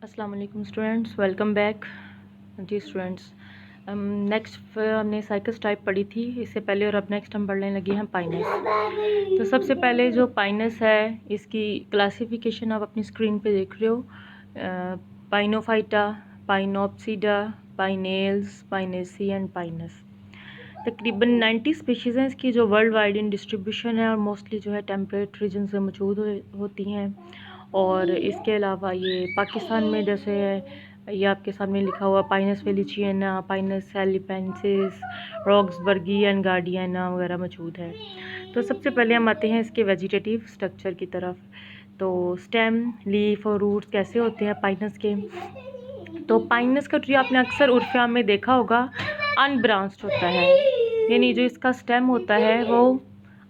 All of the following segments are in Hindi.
अस्सलाम वालेकुम स्टूडेंट्स, वेलकम बैक। जी स्टूडेंट्स, नेक्स्ट हमने साइकस टाइप पढ़ी थी इससे पहले, और अब नेक्स्ट हम पढ़ने लगे हैं पाइनस। तो सबसे पहले जो पाइनस है इसकी क्लासिफिकेशन आप अपनी स्क्रीन पे देख रहे हो। पाइनोफाइटा, पाइनोप्सिडा, पाइनेल्स, पाइनेसी एंड पाइनस। तकरीबन 90 स्पीशीज़ हैं इसकी जो वर्ल्ड वाइड इन डिस्ट्रीब्यूशन है, और मोस्टली जो है टेम्परेट रीजन से मौजूद होती हैं। और इसके अलावा ये पाकिस्तान में जैसे है, ये आपके सामने लिखा हुआ पाइनस वेलिचियना, पाइनस एलिपेंसिस, रॉक्सबर्गी एंड गार्डियाना वगैरह मौजूद है। तो सबसे पहले हम आते हैं इसके वेजिटेटिव स्ट्रक्चर की तरफ। तो स्टेम, लीफ और रूट्स कैसे होते हैं पाइनस के। तो पाइनस का ट्री आपने अक्सर उर्फिया में देखा होगा, अनब्रांच्ड होता है, यानी जो इसका स्टेम होता है वो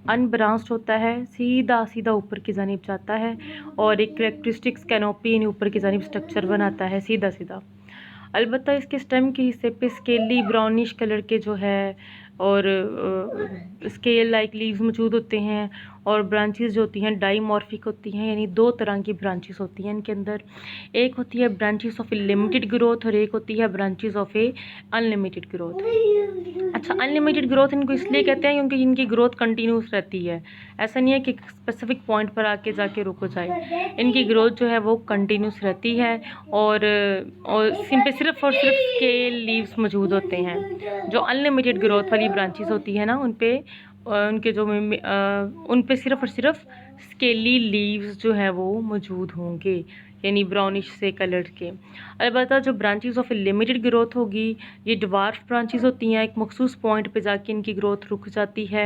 अनब्रांच्ड होता है, सीधा सीधा ऊपर की जानिब जाता है, और एक करेक्टरिस्टिक्स कैनोपी ऊपर की जानिब स्ट्रक्चर बनाता है सीधा सीधा। अलबत्ता इसके स्टेम के हिस्से पे स्केली ब्राउनिश कलर के जो है और स्केल लाइक लीव्स मौजूद होते हैं, और ब्रांचेस जो होती हैं डाइमॉर्फिक होती हैं, यानी दो तरह की ब्रांचेस होती हैं इनके अंदर। एक होती है branches of A limited growth और एक होती है branches of A unlimited growth. अच्छा, अनलिमिटेड ग्रोथ इनको इसलिए कहते हैं क्योंकि इनकी ग्रोथ कंटिन्यूस रहती है। ऐसा नहीं है कि स्पेसिफिक पॉइंट पर आके जाके रुक जाए, इनकी ग्रोथ जो है वो कंटिन्यूस रहती है। और सिर्फ और सिर्फ स्केल लीव्स मौजूद होते हैं। जो अनलिमिटेड ग्रोथ वाली ब्रांचेस होती है ना, उनके जो उन पे सिर्फ और सिर्फ स्केली लीव्स जो है वो मौजूद होंगे, यानी ब्राउनिश से कलर के। अलबत्ता जो ब्रांचेस ऑफ लिमिटेड ग्रोथ होगी, ये डवार्फ ब्रांचेस होती हैं, एक मखसूस पॉइंट पे जाके इनकी ग्रोथ रुक जाती है,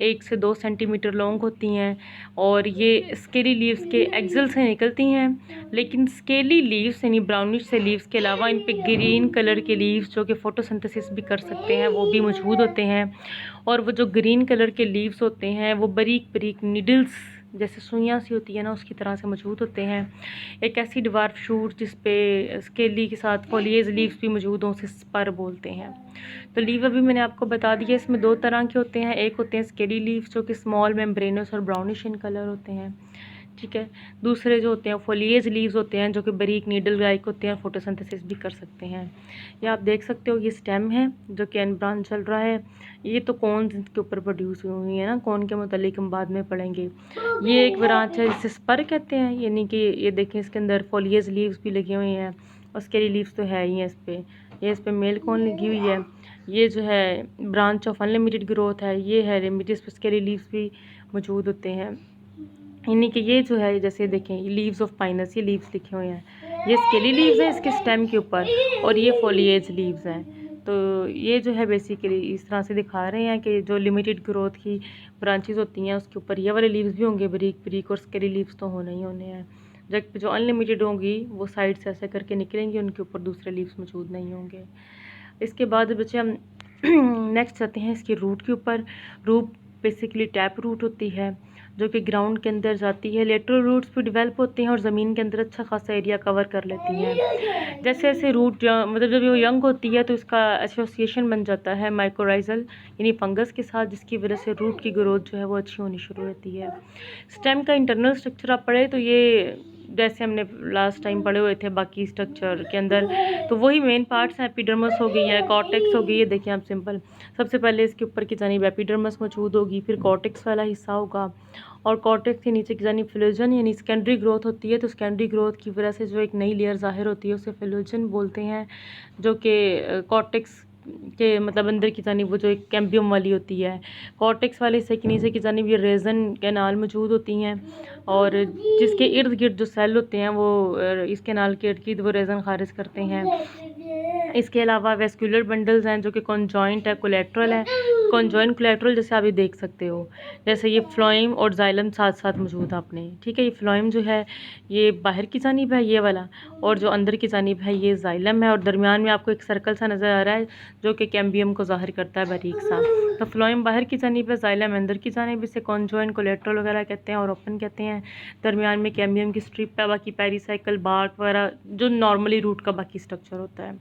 1 से 2 सेंटीमीटर लॉन्ग होती हैं, और ये स्केली लीव्स के एक्सल से निकलती हैं। लेकिन स्केली लीव्स यानी ब्राउनिश से लीव्स के अलावा इन पे ग्रीन कलर के लीव्स जो कि फोटोसिंथेसिस भी कर सकते हैं वो भी मौजूद होते हैं। और वो जो ग्रीन कलर के लीव्स होते हैं वो बारीक बारीक निडल्स जैसे सुइयाँ सी होती है ना, उसकी तरह से मौजूद होते हैं। एक ऐसी डवार्फ शूट जिस पे स्केली के साथ फोलिएज लीव्स भी मौजूद हों, उसे स्पर बोलते हैं। तो लीव अभी मैंने आपको बता दिया, इसमें दो तरह के होते हैं। एक होते हैं स्केली लीव्स जो कि स्मॉल मेम्ब्रेनस और ब्राउनिश इन कलर होते हैं, ठीक है। दूसरे जो होते हैं फोलिएज लीव्स होते हैं जो कि बारीक नीडल लाइक होते हैं, फोटोसिंथेसिस भी कर सकते हैं। ये आप देख सकते हो, ये स्टेम है जो कि अनब्रांच चल रहा है। ये तो कौन के ऊपर प्रोड्यूस हुई है ना, कौन के मुतालिक हम बाद में पढ़ेंगे। ये एक ब्रांच है जिसे स्पर कहते हैं, यानी कि ये देखें इसके अंदर फोलिएज लीव्स भी लगी हुई हैं, और स्केली लीव्स तो है ही हैं इस पर। ये इस पर मेल कौन लगी हुई है। ये जो है ब्रांच ऑफ अनलिमिटेड ग्रोथ है, ये है लिमिटेड, स्केली लीव्स भी मौजूद होते हैं। यानी कि ये जो है जैसे देखें, ये लीव्स ऑफ पाइनस, ये लीव्स लिखे हुए हैं, ये स्केली लीव्स हैं इसके स्टेम के ऊपर, और ये फोलिएज लीव्स हैं। तो ये जो है बेसिकली इस तरह से दिखा रहे हैं कि जो लिमिटेड ग्रोथ की ब्रांचेस होती हैं उसके ऊपर ये वाले लीव्स भी होंगे बारीक बारीक, और स्केली लीव्स तो होने ही होने हैं। जबकि जो अनलिमिटेड होंगी वो साइड से ऐसे करके निकलेंगी, उनके ऊपर दूसरे लीव्स मौजूद नहीं होंगे। इसके बाद बच्चे हम नेक्स्ट आते हैं इसके रूट के ऊपर। रूट बेसिकली टैप रूट होती है जो कि ग्राउंड के अंदर जाती है। लेटरल रूट्स भी डेवलप होते हैं और ज़मीन के अंदर अच्छा खासा एरिया कवर कर लेती हैं। जैसे जैसे रूट मतलब जब वो यंग होती है तो इसका एसोसिएशन बन जाता है माइकोराइजल यानी फंगस के साथ, जिसकी वजह से रूट की ग्रोथ जो है वो अच्छी होनी शुरू होती है। स्टेम का इंटरनल स्ट्रक्चर आप पढ़े तो ये जैसे हमने लास्ट टाइम पढ़े हुए थे बाकी स्ट्रक्चर के अंदर, तो वही मेन पार्ट्स हैं। एपिडर्मस हो गई है, कॉर्टेक्स हो गई है, देखिए आप सिंपल। सबसे पहले इसके ऊपर की जानिब एपिडर्मस मौजूद होगी, फिर कॉर्टेक्स वाला हिस्सा होगा, और कॉर्टेक्स के नीचे की जानिब फिलोजन यानी सेकेंडरी ग्रोथ होती है। तो सेकेंडरी ग्रोथ की वजह से जो एक नई लेयर ज़ाहिर होती है उसे फिलोजन बोलते हैं, जो कि कॉर्टेक्स के मतलब अंदर की जानिब वो जो एक कैम्बियम वाली होती है। कॉर्टेक्स वाले हिस्से के नीचे की जानिब ये रेजन कैनाल मौजूद होती हैं, और जिसके इर्द गिर्द जो सेल होते हैं वो इस कैनाल के इर्द गिर्द वो रेजन खारिज करते हैं। इसके अलावा वेस्कुलर बंडल्स हैं जो कि कॉन्जॉइंट है, कोलेट्रल है। कॉन्जॉइंट कोलेट्रल जैसे आप ये देख सकते हो, जैसे ये फ्लोइम और जाइलम साथ साथ मौजूद है आपने, ठीक है। ये फ्लोइम जो है ये बाहर की जानिब है ये वाला, और जो अंदर की जानिब है ये जाइलम है, और दरमियान में आपको एक सर्कल सा नज़र आ रहा है जो कि कैम्बियम को ज़ाहिर करता है बारीक सा। तो फ्लोइम बाहर की जानिब है, जाइलम अंदर की जानिब, इसे कॉन्जॉइंट कोलेट्रल वगैरह कहते हैं और ओपन कहते हैं। दरमियान में कैम्बियम की स्ट्रिप है, बाकी पेरिसाइकल बार्क वगैरह जो नॉर्मली रूट का बाकी स्ट्रक्चर होता है।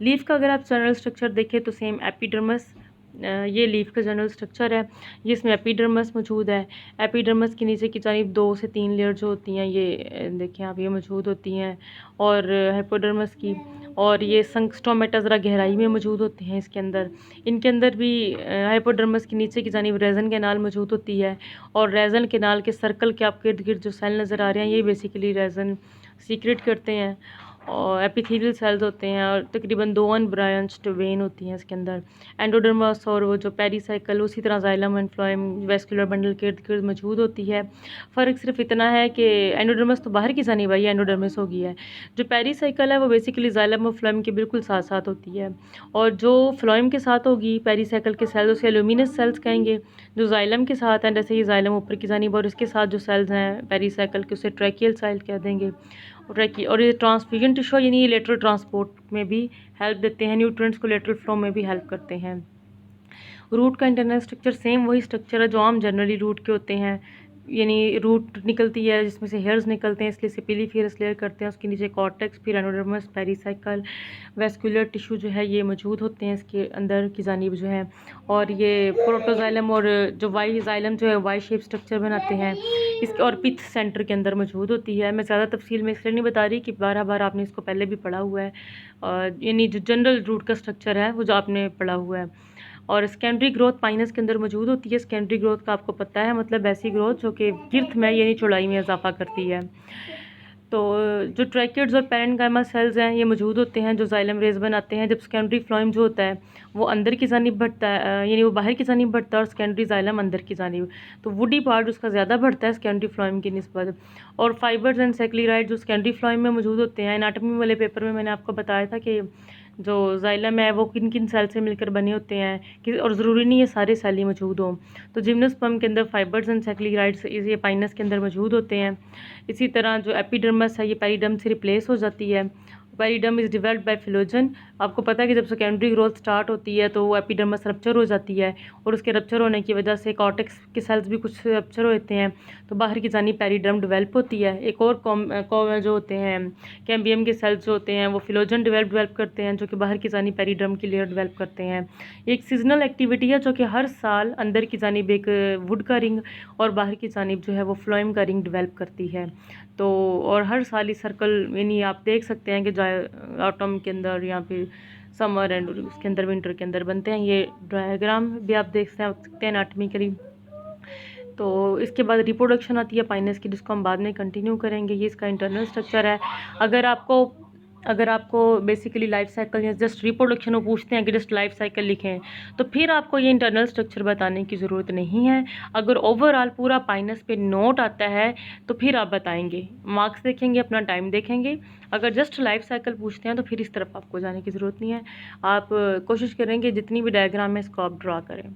लीफ का अगर आप जनरल स्ट्रक्चर देखें तो सेम एपिडर्मस, ये लीफ का जनरल स्ट्रक्चर है। ये इसमें एपिडर्मस मौजूद है। एपिडर्मस के नीचे की जानिब 2 से 3 लेयर जो होती हैं ये देखें आप, ये मौजूद होती हैं। और हाइपोडर्मस की, और ये संस्टोमेटा ज़रा गहराई में मौजूद होते हैं इसके अंदर। इनके अंदर भी हाइपोडर्मस के नीचे की जानिब रेजन कैनाल मौजूद होती है। और रेजन कैनाल के सर्कल के आपके इर्द गिर्द जो सेल नज़र आ रहे हैं, ये बेसिकली रेजन सीक्रेट करते हैं। और एपिथेलियल सेल्स होते हैं, और तकरीबन 2 अनब्रांच्ड वेन होती हैं इसके अंदर। एंडोडर्मस और वो जो पेरीसाइकिल, उसी तरह xylem and phloem vascular bundle के इर्द गिर्द मौजूद होती है। फ़र्क सिर्फ इतना है कि एंडोडर्मस तो बाहर की जानिब आई, एंडोडर्मिस होगी है। जो पेरीसाइकिल है वो बेसिकली जाइलम और फ्लोएम के बिल्कुल साथ साथ होती है। और जो फ्लोएम के साथ होगी पेरीसाइकिल के सेल्स, उसे लुमिनस सेल्स कहेंगे। जो जाइलम के साथ हैं, जैसे ये जाइलम ऊपर की जानिब, और इसके साथ जो सेल्स हैं पेरीसाइकिल के, उसे ट्रैकियल सेल कह देंगे। और ये ट्रांसफ्यूजन टिश्यू, यानी ये लेटरल ट्रांसपोर्ट में भी हेल्प देते हैं, न्यूट्रिएंट्स को लेटरल फ्लो में भी हेल्प करते हैं। रूट का इंटरनल स्ट्रक्चर सेम वही स्ट्रक्चर है जो आम जनरली रूट के होते हैं, यानी रूट निकलती है जिसमें से हेयर्स निकलते हैं, इसलिए सिपिलीफियरस लेयर करते हैं। उसके नीचे कॉर्टेक्स, फिर एंडोडर्मिस, पेरीसाइकल, वेस्कुलर टिश्यू जो है ये मौजूद होते हैं इसके अंदर की जानिब जो है। और ये प्रोटोजाइलम और जो वाई जाइलम जो है वाई शेप स्ट्रक्चर बनाते हैं इसके, और पिथ सेंटर के अंदर मौजूद होती है। मैं ज़्यादा तफसील में इसलिए नहीं बता रही कि बार बार आपने इसको पहले भी पढ़ा हुआ है, यानी जो जनरल रूट का स्ट्रक्चर है वो जो आपने पढ़ा हुआ है। और सेकेंडरी ग्रोथ पाइनस के अंदर मौजूद होती है। सेकेंडरी ग्रोथ का आपको पता है, मतलब ऐसी ग्रोथ जो कि गिर्थ में यानी चौड़ाई में इजाफा करती है। तो जो ट्रैकिड्स और पेरेन्काइमा सेल्स हैं ये मौजूद होते हैं जो जाइलम रेज बनाते हैं। जब सेकेंडरी फ्लोएम जो होता है वो अंदर की जानिब बढ़ता है, यानी वो बाहर की जानिब बढ़ता है, और सेकेंडरी जाइलम अंदर की जानिब, तो वुडी पार्ट उसका ज़्यादा बढ़ता है सेकेंडरी फ्लोएम की निस्बत। और फाइबर्स एंड सेक्लीराइड जो सेकेंडरी फ्लोएम में मौजूद होते हैं। एनाटॉमी वाले पेपर में मैंने आपको बताया था कि जो जाइलम है वो किन किन सेल से मिलकर बने होते हैं कि, और ज़रूरी नहीं है सारे सेल ही मौजूद हों। तो जिम्नोस्पर्म के अंदर फाइबर्स एंड सेक्लीराइड्स ये पाइनस के अंदर मौजूद होते हैं। इसी तरह जो एपिडर्मस है ये पेरिडर्म से रिप्लेस हो जाती है। Periderm is developed by phellogen. आपको पता है कि जब सेकेंडरी ग्रोथ स्टार्ट होती है तो वो एपिडर्मस रप्चर हो जाती है, और उसके रप्चर होने की वजह से कॉर्टेक्स के सेल्स भी कुछ रप्चर होते हैं, तो बाहर की जानिब पेरिडर्म डेवलप होती है। एक और जो होते हैं कैम्बियम के सेल्स जो होते हैं वो फिलोजन डेवलप करते हैं, जो कि बाहर की जानिब पेरिडर्म की लेयर डेवलप करते हैं। एक सीजनल एक्टिविटी है जो कि हर साल अंदर की जानिब एक वुड का रिंग और बाहर की जानिब जो है वो फ्लोएम का रिंग डेवलप करती है। तो और हर साल इस सर्कल, यानी आप देख सकते हैं कि ऑटम के अंदर या फिर समर एंड उसके अंदर विंटर के अंदर बनते हैं। ये डायग्राम भी आप देख सकते हैं एनाटॉमिकली। तो इसके बाद रिप्रोडक्शन आती है पाइनस की, जिसको हम बाद में कंटिन्यू करेंगे। ये इसका इंटरनल स्ट्रक्चर है। अगर आपको बेसिकली लाइफ साइकिल या जस्ट रिप्रोडक्शन वो पूछते हैं कि जस्ट लाइफ साइकिल लिखें, तो फिर आपको ये इंटरनल स्ट्रक्चर बताने की ज़रूरत नहीं है। अगर ओवरऑल पूरा पाइनस पे नोट आता है तो फिर आप बताएंगे, मार्क्स देखेंगे, अपना टाइम देखेंगे। अगर जस्ट लाइफ साइकिल पूछते हैं तो फिर इस तरफ आपको जाने की ज़रूरत नहीं है। आप कोशिश करेंगे जितनी भी डायग्राम है इसको आप ड्रा करें।